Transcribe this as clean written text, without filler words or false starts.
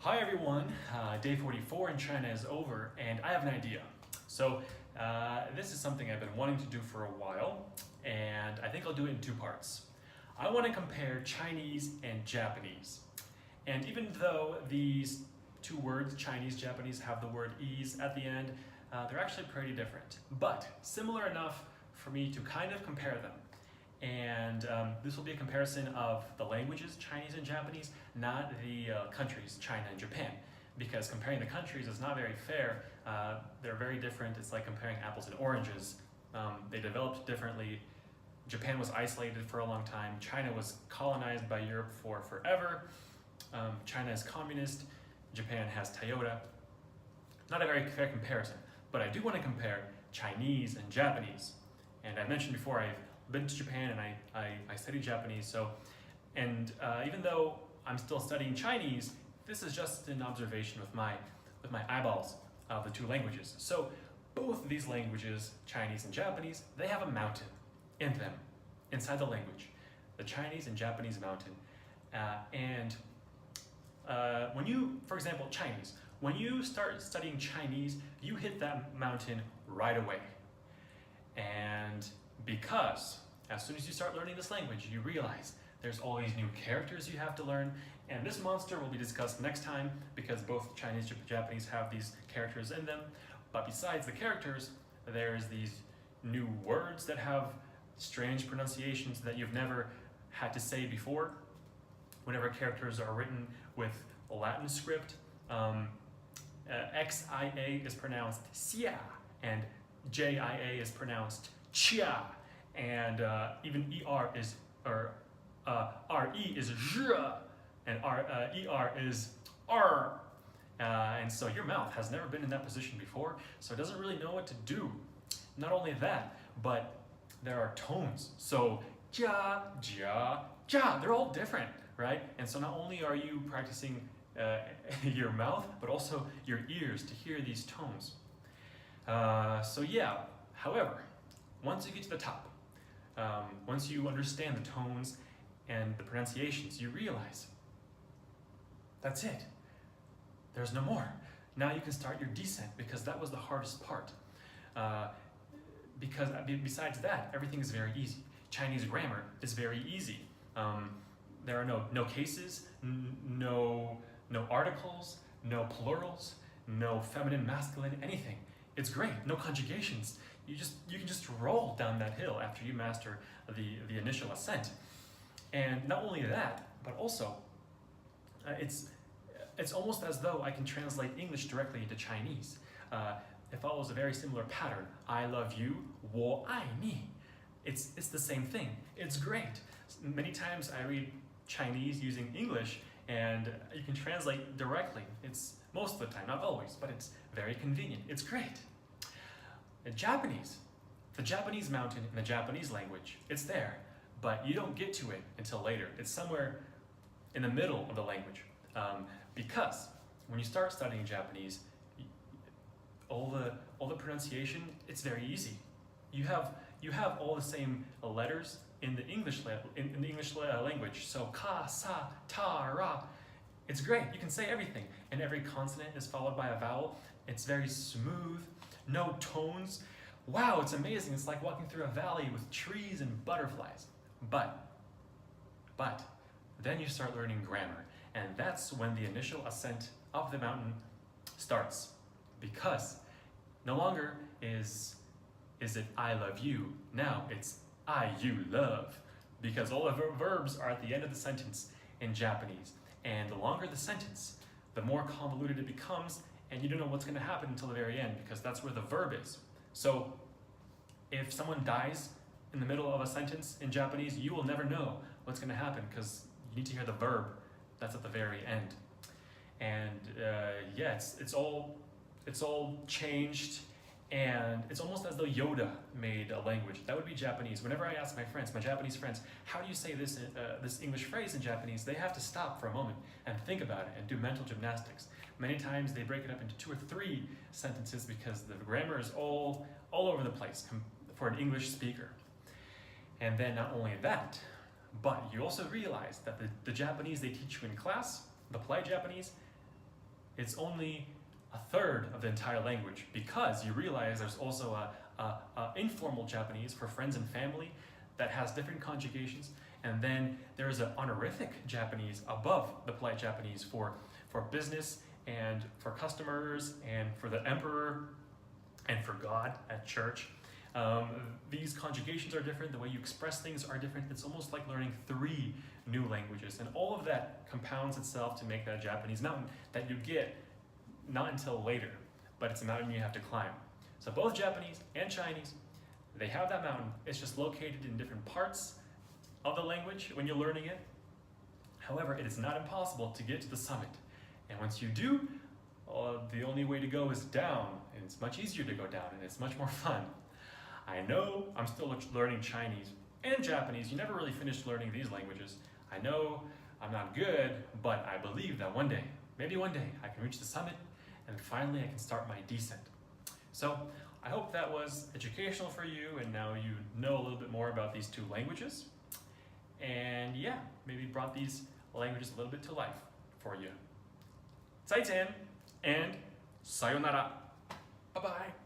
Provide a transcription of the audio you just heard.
Hi everyone, day 44 in China is over and I have an idea. So this is something I've been wanting to do for a while and I think I'll do it in two parts. I want to compare Chinese and Japanese. And even though these two words, Chinese, Japanese, have the word "ease" at the end, they're actually pretty different, but similar enough for me to kind of compare them. And this will be a comparison of the languages, Chinese and Japanese, not the countries, China and Japan. Because comparing the countries is not very fair. They're very different. It's like comparing apples and oranges. They developed differently. Japan was isolated for a long time. China was colonized by Europe for forever. China is communist. Japan has Toyota. Not a very fair comparison, but I do want to compare Chinese and Japanese. And I mentioned before, I've been to Japan and I studied Japanese, even though I'm still studying Chinese, this is just an observation with my eyeballs of the two languages. So both of these languages, Chinese and Japanese, they have a mountain in them, inside the language. The Chinese and Japanese mountain. When you, for example, Chinese, when you start studying Chinese, you hit that mountain right away. And because as soon as you start learning this language, you realize there's all these new characters you have to learn, and this monster will be discussed next time because both Chinese and Japanese have these characters in them. But besides the characters, there's these new words that have strange pronunciations that you've never had to say before. Whenever characters are written with a Latin script, XIA is pronounced xia, and JIA is pronounced chia, and even RE is zh, and ER is R. And so your mouth has never been in that position before, so it doesn't really know what to do. Not only that, but there are tones. So ja, ja, ja, they're all different, right? And so not only are you practicing your mouth, but also your ears to hear these tones. So yeah, however, once you get to the top, once you understand the tones and the pronunciations, you realize that's it. There's no more. Now you can start your descent because that was the hardest part. Because besides that, everything is very easy. Chinese grammar is very easy. There are no cases, no articles, no plurals, no feminine, masculine, anything. It's great. No conjugations. You can just roll down that hill after you master the initial ascent. And not only that, but also it's almost as though I can translate English directly into Chinese. It follows a very similar pattern. I love you, 我爱你. It's the same thing. It's great. Many times I read Chinese using English and you can translate directly. It's most of the time, not always, but it's very convenient. It's great. Japanese, the Japanese mountain in the Japanese language, it's there, but you don't get to it until later. It's somewhere in the middle of the language, because when you start studying Japanese, all the pronunciation, it's very easy. You have all the same letters in the English language. So ka, sa, ta, ra. It's great. You can say everything, and every consonant is followed by a vowel. It's very smooth. No tones. Wow, it's amazing. It's like walking through a valley with trees and butterflies. But then you start learning grammar, and that's when the initial ascent of the mountain starts. Because no longer is it I love you. Now it's I you love. Because all the verbs are at the end of the sentence in Japanese. And the longer the sentence, the more convoluted it becomes, and you don't know what's going to happen until the very end because that's where the verb is. So if someone dies in the middle of a sentence in Japanese, you will never know what's going to happen because you need to hear the verb that's at the very end. And yeah, it's all changed, and it's almost as though Yoda made a language. That would be Japanese. Whenever I ask my Japanese friends, how do you say this English phrase in Japanese, they have to stop for a moment and think about it and do mental gymnastics. Many times they break it up into 2 or 3 sentences because the grammar is all over the place for an English speaker. And then not only that, but you also realize that the Japanese they teach you in class, the polite Japanese, it's only a third of the entire language, because you realize there's also a informal Japanese for friends and family that has different conjugations, and then there's an honorific Japanese above the polite Japanese for business and for customers and for the emperor and for God at church. These conjugations are different, the way you express things are different. It's almost like learning 3 new languages, and all of that compounds itself to make that Japanese mountain that you get not until later, but it's a mountain you have to climb. So both Japanese and Chinese, they have that mountain. It's just located in different parts of the language when you're learning it. However, it is not impossible to get to the summit. And once you do, the only way to go is down, and it's much easier to go down, and it's much more fun. I know I'm still learning Chinese and Japanese. You never really finished learning these languages. I know I'm not good, but I believe that one day, maybe one day, I can reach the summit, and finally I can start my descent. So I hope that was educational for you, and now you know a little bit more about these 2 languages. And yeah, maybe brought these languages a little bit to life for you. 再见 and sayonara. Bye-bye.